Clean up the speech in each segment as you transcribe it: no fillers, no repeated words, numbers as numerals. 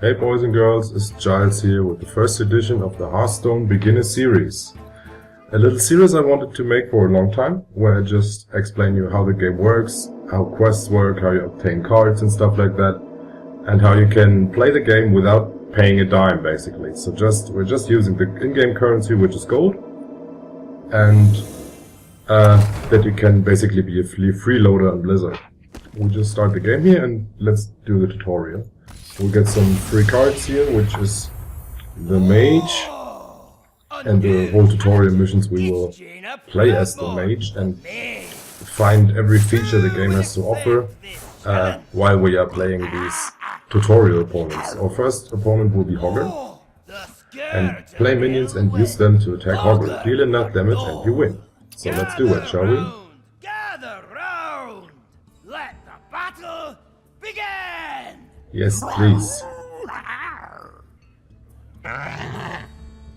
Hey boys and girls, it's Giles here with the first edition of the Hearthstone Beginner series. A little series I wanted to make for a long time, where I just explain you how the game works, how quests work, how you obtain cards and stuff like that, and how you can play the game without paying a dime basically. So we're just using the in-game currency, which is gold, and that you can basically be a freeloader on Blizzard. We just start the game here and let's do the tutorial. We'll get some free cards here, which is the mage, and the whole tutorial missions we will play as the mage and find every feature the game has to offer while we are playing these tutorial opponents. Our first opponent will be Hogger, and play minions and use them to attack Hogger. Deal enough damage and you win. So let's do it, shall we? Gather round! Let the battle begin! Yes, please.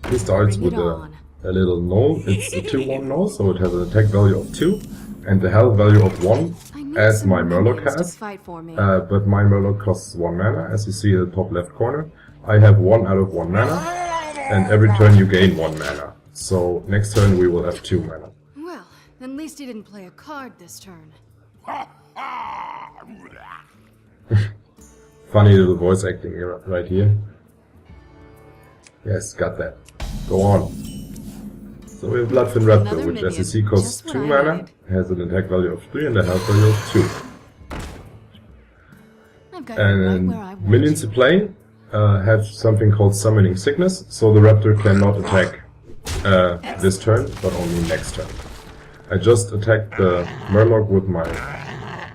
He starts with a little gnoll. It's a 2/1 gnoll, so it has an attack value of 2 and the health value of 1, as my Murloc has. But my Murloc costs 1 mana, as you see in the top left corner. I have 1 out of 1 mana, and every turn you gain 1 mana. So next turn we will have 2 mana. Well, at least he didn't play a card this turn. Funny little voice acting here, right here. Yes, got that. Go on. So we have Bloodfin Raptor, which as you see costs 2 mana, has an attack value of 3 and a health value of 2. And minions to play have something called Summoning Sickness, so the Raptor cannot attack this turn, but only next turn. I just attacked the Murloc with my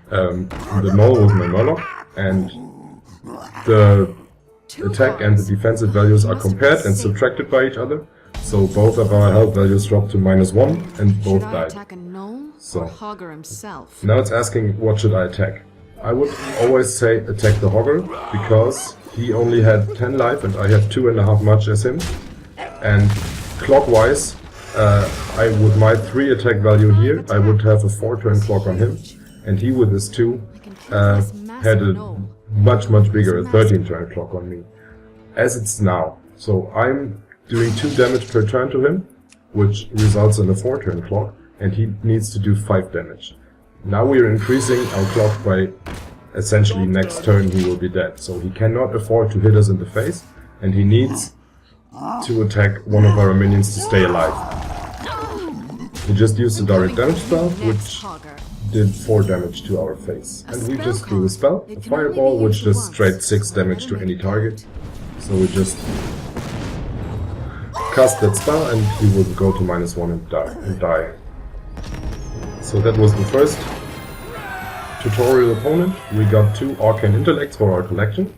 the Gnoll with my Murloc, and the attack and the defensive values are compared and subtracted by each other, so both of our health values drop to -1 and both died. So now it's asking what should I attack. I would always say attack the Hogger, because he only had 10 life and I have 2.5 much as him, and clockwise with my 3 attack value here I would have a 4-turn clock on him, and he with his 2 had a much bigger, a 13-turn clock on me, as it's now. So I'm doing 2 damage per turn to him, which results in a 4-turn clock, and he needs to do 5 damage. Now we are increasing our clock by essentially next turn he will be dead, so he cannot afford to hit us in the face, and he needs to attack one of our minions to stay alive. We just used the direct damage spell, which did 4 damage to our face. And we just do a spell, a fireball, which does straight 6 damage to any target. So we just cast that spell and he will go to -1 and die. So that was the first tutorial opponent. We got 2 Arcane Intellects for our collection,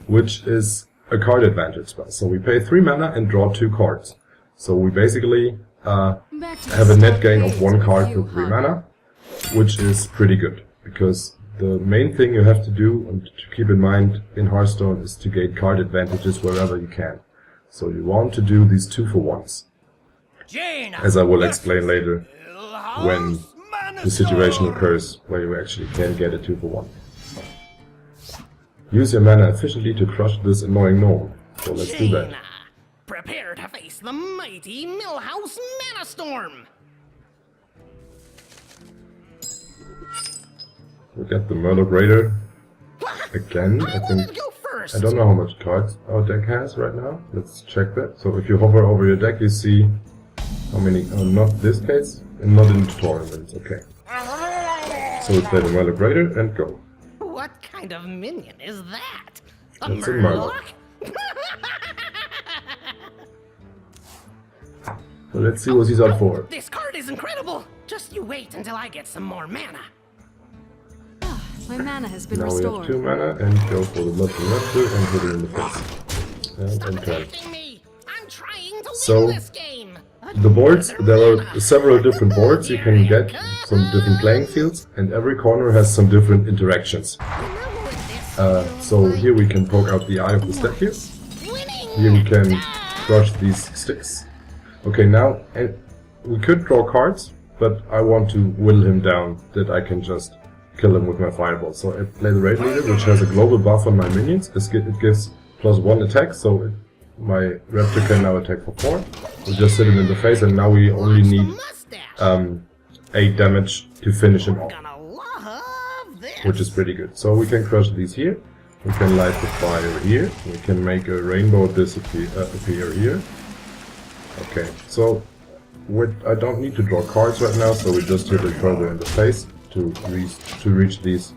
which is a card advantage spell. So we pay 3 mana and draw 2 cards. So we basically have a net gain of 1 card per 3 mana, which is pretty good, because the main thing you have to do and to keep in mind in Hearthstone is to gain card advantages wherever you can. So you want to do these 2-for-1s, as I will explain later when the situation occurs where you actually can get a 2-for-1. Use your mana efficiently to crush this annoying gnome. So let's do that. Prepare to face the mighty Millhouse Mana Storm! We get the Murloc Raider again. I don't know how much cards our deck has right now. Let's check that. So if you hover over your deck, you see how many. Oh, not this case, and not in the tutorial minutes. Okay. So we play the Murloc Raider and go. What kind of minion is that? That's a Murloc. So let's see what he's out for. This card is incredible. Just you wait until I get some more mana. My mana has been now restored. We have 2 mana and go for the Bloodfin Raptor and hit it in the face. And turn. So, the boards, there are several different boards you can get, some different playing fields, and every corner has some different interactions. So here we can poke out the eye of the statue. Here we can crush these sticks. Okay, now we could draw cards, but I want to whittle him down, that I can just kill him with my fireball. So I play the Raid Leader, which has a global buff on my minions. It gives +1 attack, so my raptor can now attack for 4. We just hit him in the face, and now we only need 8 damage to finish him off, which is pretty good. So we can crush these here, we can light the fire here, we can make a rainbow appear here. Okay, so I don't need to draw cards right now, so we just hit it further in the face to reach these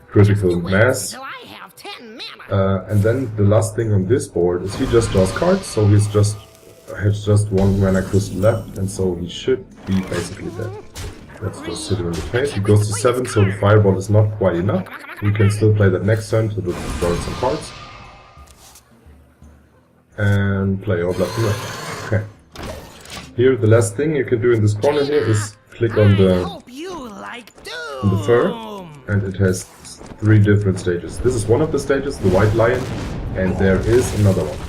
critical mass. And then the last thing on this board is he just draws cards, so has just 1 mana crystal left, and so he should be basically dead. Let's just hit him in the face. He goes to 7, so the fireball is not quite enough. We can still play that next turn to draw some cards. And play our blood and red. Okay. Here, the last thing you can do in this corner here is click on the fur, and it has 3 different stages. This is one of the stages, the white lion, and there is another one,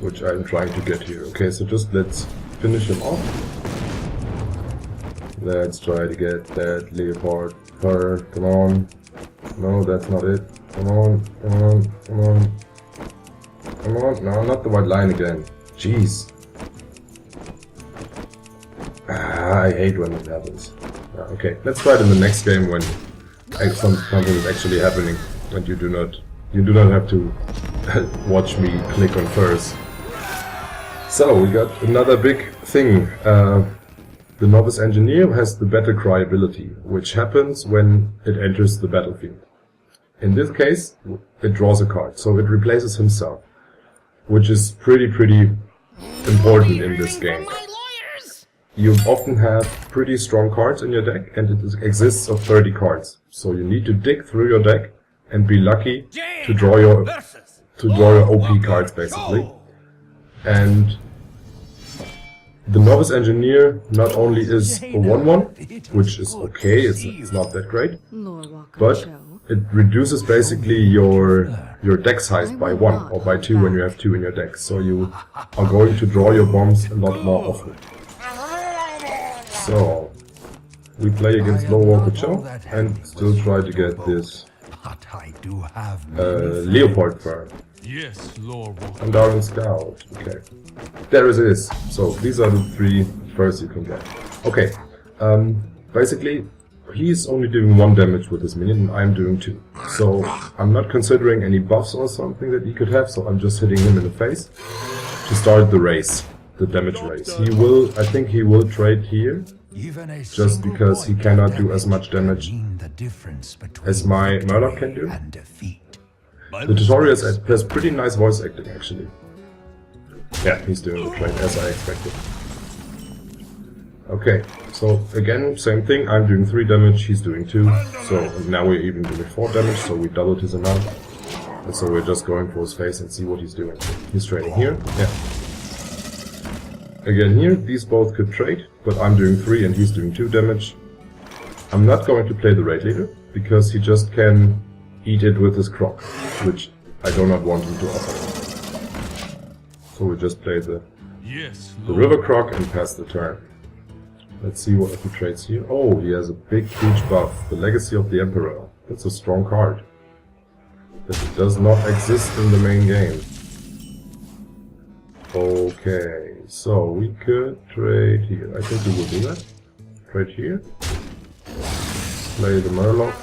which I'm trying to get here. Okay, so just let's finish him off. Let's try to get that leopard fur. Come on. No, that's not it. Come on, come on, come on. Come on. No, not the white lion again. Jeez. I hate when it happens. Okay, let's try it in the next game when something is actually happening, and you do not have to watch me click on furs. So we got another big thing. The Novice Engineer has the Battle Cry ability, which happens when it enters the battlefield. In this case, it draws a card, so it replaces himself, which is pretty important in this game. You often have pretty strong cards in your deck, and it exists of 30 cards. So you need to dig through your deck and be lucky to draw your OP cards, basically. And the Novice Engineer not only is a 1/1, which is okay, it's not that great, but it reduces basically your deck size by 1 or by 2 when you have 2 in your deck. So you are going to draw your bombs a lot more often. So, we play against Low Walker Joe and still try to get this leopard fur. Yes, Lord Walker. Andaran Scout. Okay. There it is. So, these are the 3 furs you can get. Okay. Basically, he's only doing 1 damage with his minion and I'm doing 2. So, I'm not considering any buffs or something that he could have, so I'm just hitting him in the face to start the race. The damage race. I think he will trade here, just because he cannot do as much damage as my Murloc can do. The tutorial has pretty nice voice acting, actually. Yeah, he's doing the trade as I expected. Okay, so again, same thing, I'm doing 3 damage, he's doing 2, so now we're even doing 4 damage, so we doubled his amount. And so we're just going for his face and see what he's doing. He's trading here, yeah. Again here, these both could trade, but I'm doing 3 and he's doing 2 damage. I'm not going to play the raid leader, because he just can eat it with his croc, which I do not want him to offer. So we just play the river croc and pass the turn. Let's see what he trades here. Oh, he has a big, huge buff, the Legacy of the Emperor. That's a strong card. That does not exist in the main game. Okay, so we could trade here. I think we will do that. Trade here. Play the Murloc.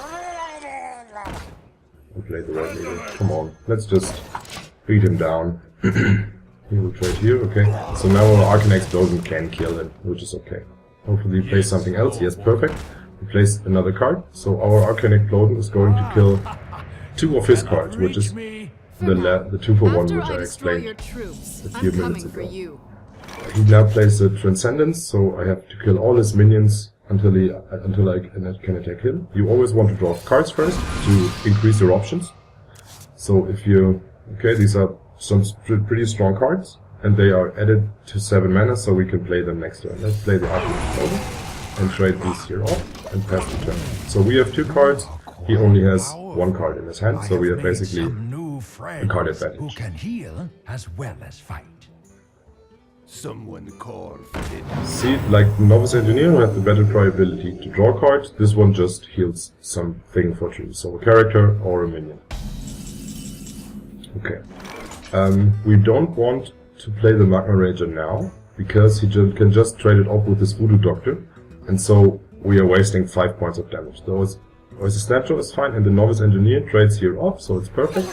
And play the Red Leader. Come on, let's just beat him down. He will trade here, okay. So now our Arcane Explosion can kill him, which is okay. Hopefully he plays something else. Yes, perfect. He plays another card. So our Arcane Explosion is going to kill 2 of his cards, which is the 2-for-1 which I explained a few minutes ago. He now plays the Transcendence, so I have to kill all his minions until I can attack him. You always want to draw cards first to increase your options. So if you... Okay, these are some pretty strong cards, and they are added to 7 mana, so we can play them next turn. Let's play the Arcane Explosion and trade these here off and pass the turn. So we have 2 cards, he only has 1 card in his hand, so we have basically a card advantage. Who can heal as well as fight. Someone call for it. See, like the Novice Engineer who has the Battle Cry ability to draw cards, this one just heals something for 2, so a character or a minion. Okay. We don't want to play the Magma Rager now, because he can just trade it off with his Voodoo Doctor, and so we are wasting 5 points of damage. Those the Snapshot is fine, and the Novice Engineer trades here off, so it's perfect.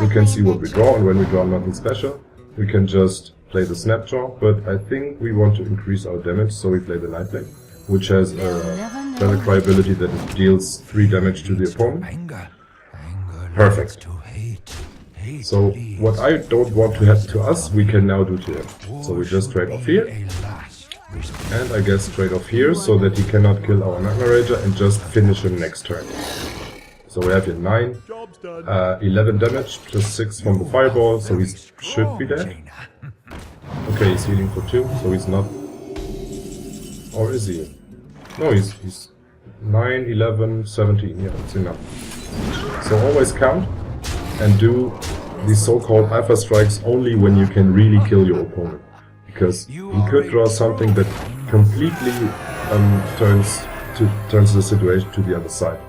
We can see what we draw, and when we draw nothing special, we can just play the Snapjaw, but I think we want to increase our damage, so we play the Nightblade, which has a Battlecry ability that it deals 3 damage to the opponent. Anger Perfect. leads to hate. Hate So leads what I don't want to happen to us, we can now do to him. So we just trade off here, a last resort. and I guess trade off here, so that he cannot kill our Magma Rager and just finish him next turn. So we have here 9, 11 damage, plus 6 from the Fireball, so he should be dead. Jaina. Okay, he's healing for 2, so he's not... Or is he? No, he's 9, 11, 17, yeah, that's enough. So always count, and do these so-called alpha strikes only when you can really kill your opponent. Because he could draw something that completely turns the situation to the other side.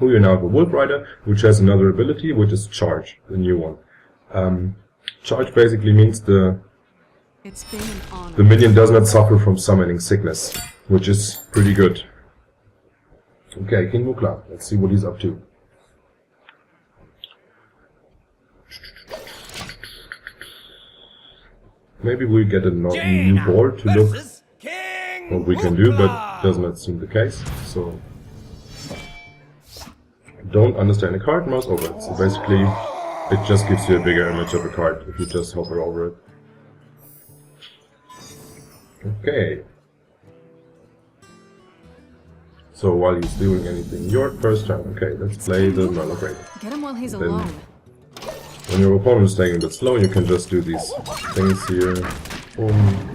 We now have a Wolf Rider, which has another ability, which is Charge, the new one. Charge basically means It's been an honor. the minion does not suffer from summoning sickness, which is pretty good. Okay, King Mukla, let's see what he's up to. Maybe we get a new board to look what we can do, but does not seem the case, so... Don't understand a card, mouse over it. So basically, it just gives you a bigger image of a card if you just hover over it. Okay. So while he's doing anything, your first turn. Okay, let's play the Murloc Raider. Get him while he's Then- alone. When your opponent is taking a bit slow, you can just do these things here. Boom.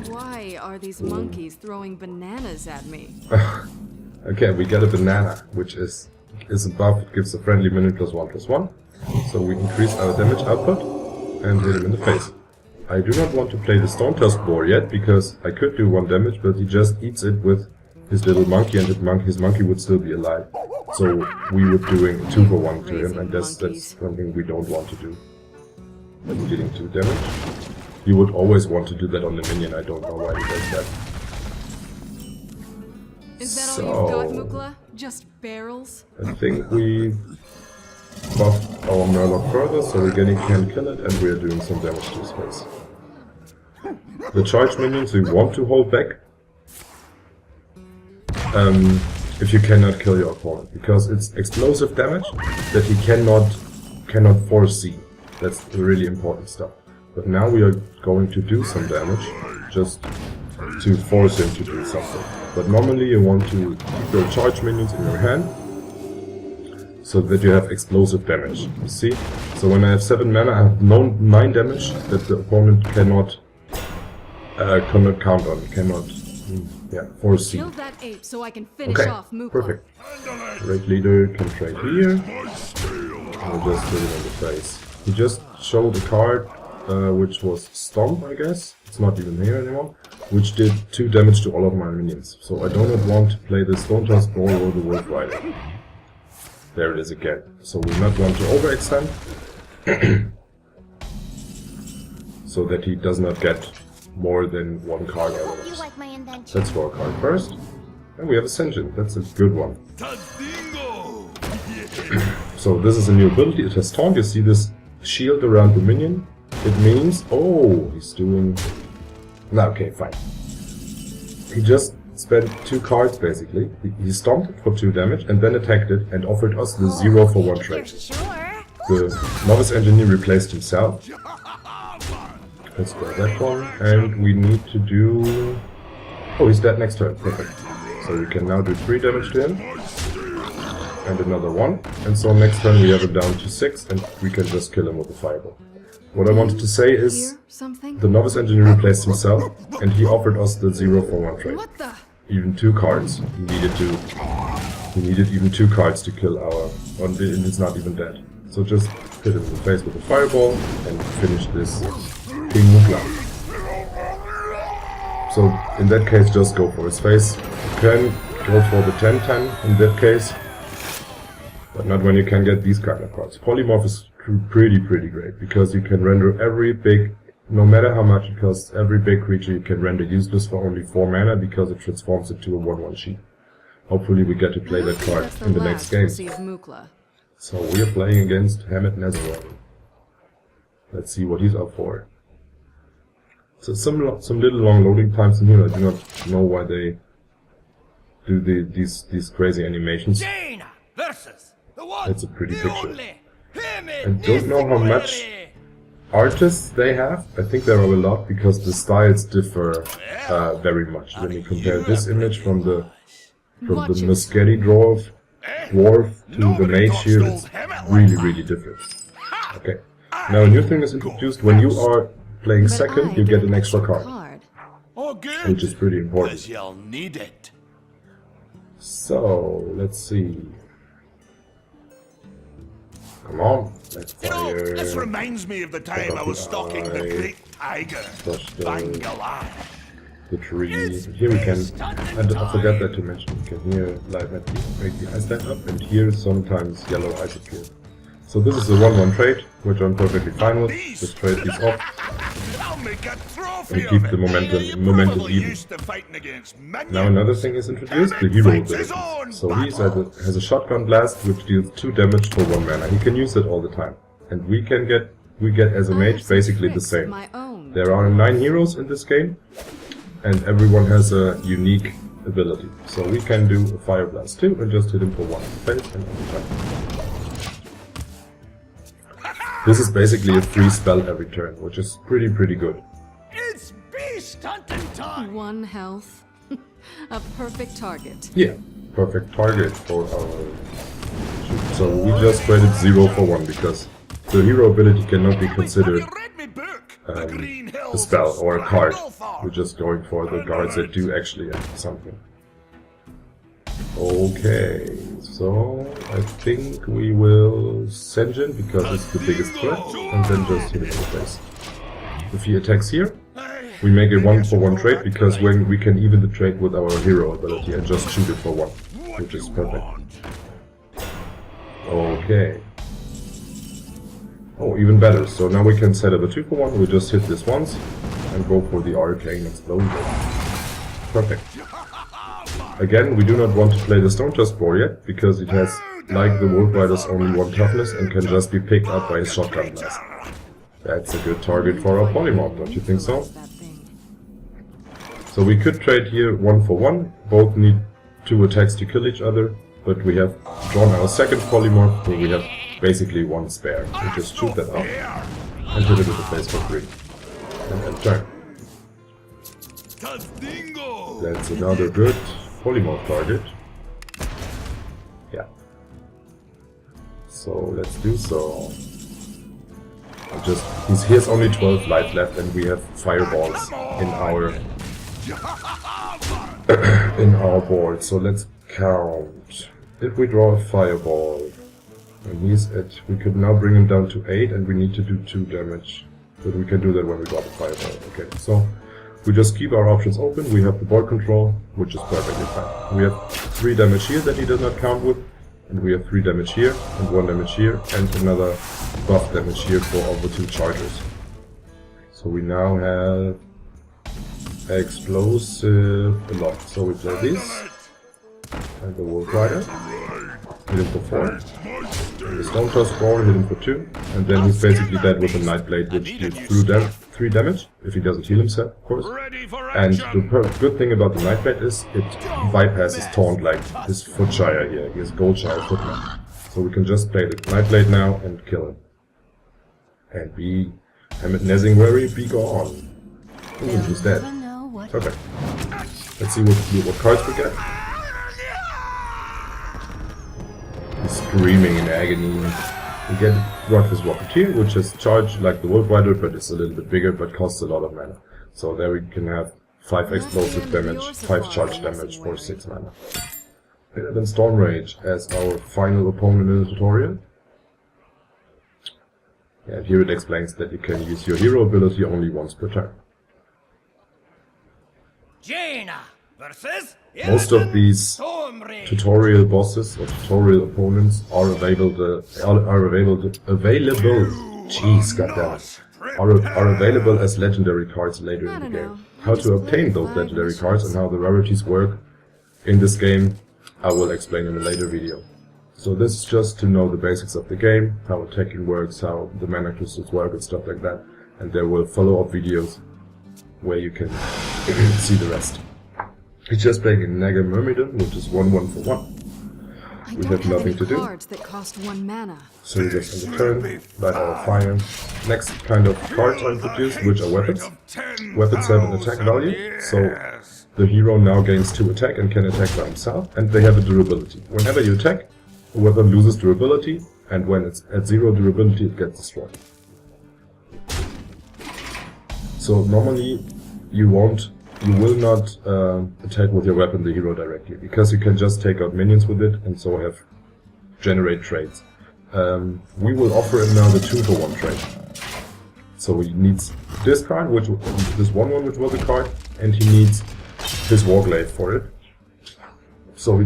Why are these monkeys throwing bananas at me? Okay, we get a banana, which is a buff. It gives a friendly minion +1/+1. So we increase our damage output and hit him in the face. I do not want to play the Stone Tusk Boar yet, because I could do 1 damage, but he just eats it with his little monkey, and his monkey would still be alive. So we would doing 2 for 1 to him, and that's something we don't want to do. I'm dealing 2 damage. You would always want to do that on the minion. I don't know why he does that. Is that all So- you've got, Mukla? Just barrels? I think we buffed our Murloc further, so we can kill it, and we are doing some damage to his face. The charge minions we want to hold back if you cannot kill your opponent, because it's explosive damage that he cannot foresee. That's the really important stuff. But now we are going to do some damage, just to force him to do something. But normally you want to keep your charge minions in your hand, so that you have explosive damage, you see? So when I have 7 mana, I have 9 damage that the opponent cannot count on, foresee. Kill that ape so I can finish Okay, off Mukla. perfect. Raid Leader can trade here. I'll just put it in the face. He just showed a card, which was Stomp, I guess. It's not even here anymore. Which did 2 damage to all of my minions. So I do not want to play the Stone Tusk Boar or the Wolf Rider. There it is again. So we not want to overextend. So that he does not get more than 1 card out of You us. like my invention? Let's draw a card first. And we have Ascension. That's a good one. So this is a new ability. It has Taunt. You see this shield around the minion. It means... Oh, he's doing... No, okay, fine. He just spent 2 cards, basically. He stomped it for 2 damage, and then attacked it, and offered us the 0 for 1 trade. Sure. The Novice Engineer replaced himself. Let's go that one, and we need to do... Oh, he's dead next turn, perfect. So we can now do 3 damage to him. And another 1. And so next turn we have it down to 6, and we can just kill him with a Fireball. What I wanted to say is... Hear something? The Novice Engineer replaced himself, and he offered us the 0 for 1 trade. What the? Even 2 cards. He needed even 2 cards to kill our... And it's not even dead. So just hit him in the face with a Fireball, and finish this King Mukla. So in that case, just go for his face. You can go for the 10-10 in that case, but not when you can get these kind of cards. Polymorph is pretty great, because you can render every big, no matter how much it costs, every big creature you can render useless for only 4 mana because it transforms it to a 1/1 sheet. Hopefully we get to play that card in the next game. So we are playing against Hammett Nazareth. Let's see what he's up for. So some little long loading times in here. I do not know why they do these crazy animations. Jaina versus the one, It's a pretty the picture. only, I don't know how much artists they have. I think there are a lot because the styles differ very much. When you compare this image from the Muschetti dwarf to the mage here, it's really different. Okay. Now a new thing is introduced. When you are playing second, you get an extra card, which is pretty important. You'll need it. So let's see. Come on, let's fire. This reminds me of the time I was stalking the great tiger, Flush Bangalore. the tree. Here we can, I forgot that to mention, you can hear live at make the ice stand up, and here sometimes yellow ice appear. So this is a 1/1 trade, which I'm perfectly fine with. Just trade these off and keep the momentum even. Now another thing is introduced, the hero ability. So he has a shotgun blast which deals 2 damage for 1 mana. He can use it all the time. And we get as a mage basically the same. There are 9 heroes in this game, and everyone has a unique ability. So we can do a fire blast too and just hit him for 1 face and every time. This is basically a free spell every turn, which is pretty good. It's beast hunting time. 1 health. A perfect target. Yeah, perfect target for our shoot. So we just traded 0 for 1 because the hero ability cannot be considered a spell or a card. We're just going for the cards that do actually something. Okay, so I think we will Senjin because it's the biggest threat, and then just hit him in the face. If he attacks here, we make a 1-for-1 trade because when we can even the trade with our hero ability and just shoot it for 1, which is perfect. Okay. Oh, even better. So now we can set up a 2-for-1. We just hit this once and go for the arcane explosion. Perfect. Again, we do not want to play the Stone Tusk Boar yet, because it has, like the Wolf Riders, only 1 toughness and can just be picked up by his shotgun blast. That's a good target for our polymorph, don't you think so? So we could trade here 1-for-1, both need 2 attacks to kill each other, but we have drawn our second polymorph, so we have basically 1 spare. We just shoot that up and hit it with the face for 3. And end turn. That's another good polymorph target. Yeah. So let's do so. He has only 12 life left, and we have fireballs in our board. So let's count. If we draw a fireball, and we could now bring him down to 8, and we need to do 2 damage. But we can do that when we draw the fireball. Okay, so we just keep our options open. We have the board control, which is perfectly fine. We have 3 damage here that he does not count with, and we have 3 damage here, and 1 damage here, and another buff damage here for all the 2 chargers. So we now have explosive a lot. So we play this, and the Wolf Rider, hit him for 4, and the Stone Tusk Boar, hit him for 2, and then he's basically dead with a Nightblade, which deals 3 damage, if he doesn't heal himself, of course. And the good thing about the Nightblade is it bypasses Taunt like his Footshire here, he has Goldshire Footman. So we can just play the Nightblade now and kill him. And be Hammett Nazingwary, be gone. Ooh, he's dead. Perfect. Let's see what cards we get. He's screaming in agony. We get Rodfist Rocketeer, which is charged like the Wolf Rider, but it's a little bit bigger, but costs a lot of mana. So there we can have 5 explosive damage, 5 charge damage for 6 mana. And then Storm Rage as our final opponent in the tutorial. Yeah, and here it explains that you can use your hero ability only once per turn. Jaina versus Most of these tutorial bosses or tutorial opponents are available. Jeez, goddammit. Are available as legendary cards later in the game. How to obtain those legendary cards and how the rarities work in this game, I will explain in a later video. So this is just to know the basics of the game, how attacking works, how the mana crystals work and stuff like that. And there will follow-up videos where you can see the rest. He's just playing a Naga Myrmidon, which is 1/1 for 1. We have nothing to do. Cards that cost 1 mana. So we just on the turn, light our fire. Next kind of cards are introduced, which are weapons. Weapons have an attack value, so the hero now gains 2 attack and can attack by himself, and they have a durability. Whenever you attack, a weapon loses durability, and when it's at 0 durability, it gets destroyed. So normally you will not attack with your weapon the hero directly, because you can just take out minions with it and so generate trades. We will offer him now the 2-for-1 trade. So he needs this card, this 1/1 which was a card, and he needs his Warglaive for it. So we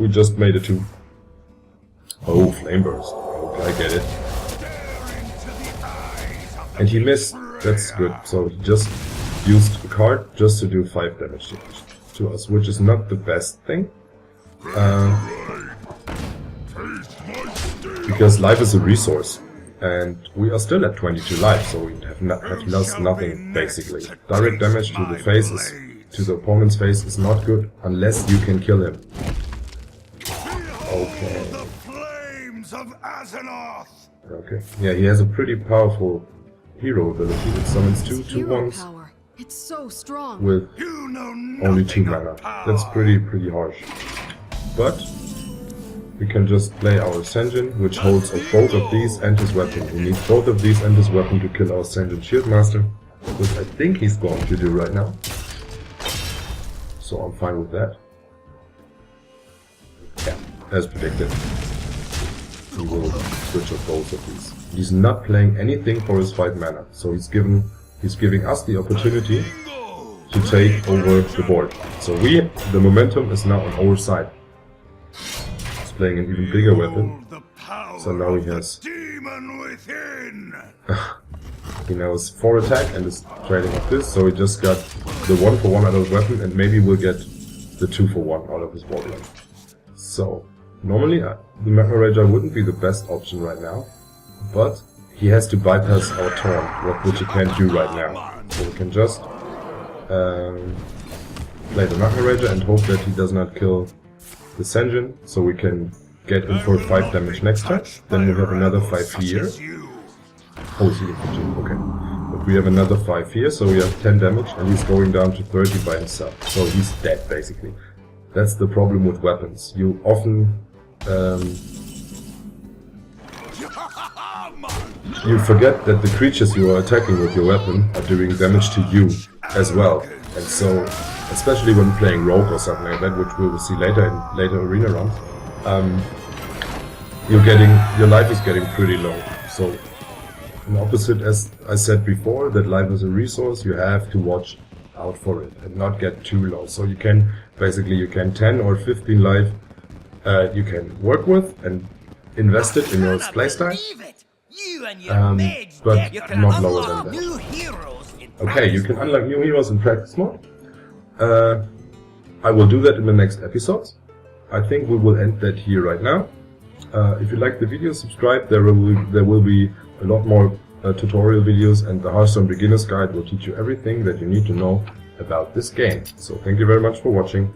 just made a 2. Oh, Flame Burst. Okay, I get it. And he missed. That's good. So he just used a card just to do 5 damage to us, which is not the best thing. Because life is a resource, and we are still at 22 life, so we have lost nothing, basically. Direct damage to the opponent's face is not good, unless you can kill him. Okay. Okay. Yeah, he has a pretty powerful hero ability. It summons 2 2/1s. It's so strong. With only 2 mana. That's pretty harsh. But we can just play our Ascension, which holds both of these and his weapon. We need both of these and his weapon to kill our Ascension Shieldmaster, which I think he's going to do right now. So I'm fine with that. Yeah, as predicted. He will switch up both of these. He's not playing anything for his 5 mana, so he's giving us the opportunity to take over the board. So the momentum is now on our side. He's playing an even bigger weapon. So now he has he now has 4 attack and is trading with this, so he just got the 1-for-1 out of his weapon, and maybe we'll get the 2-for-1 out of his Warglaive. So normally the Magma Rager wouldn't be the best option right now, but he has to bypass our turn, which he can't do right now. So we can just play the Magma Rager and hope that he does not kill the Senjin, so we can get in for 5 damage next turn. Then we have another 5 here. Oh, he's infantry, okay. But we have another 5 here, so we have 10 damage, and he's going down to 30 by himself. So he's dead, basically. That's the problem with weapons. You often you forget that the creatures you are attacking with your weapon are doing damage to you as well. And so, especially when playing Rogue or something like that, which we will see later in later arena runs, your life is getting pretty low. So, in opposite, as I said before, that life is a resource, you have to watch out for it and not get too low. So you can 10 or 15 life you can work with and invest it in your playstyle, but not lower than that. Okay, you can unlock new heroes in practice mode. I will do that in the next episodes. I think we will end that here right now. If you like the video, subscribe. There will be a lot more tutorial videos, and the Hearthstone Beginner's Guide will teach you everything that you need to know about this game. So thank you very much for watching.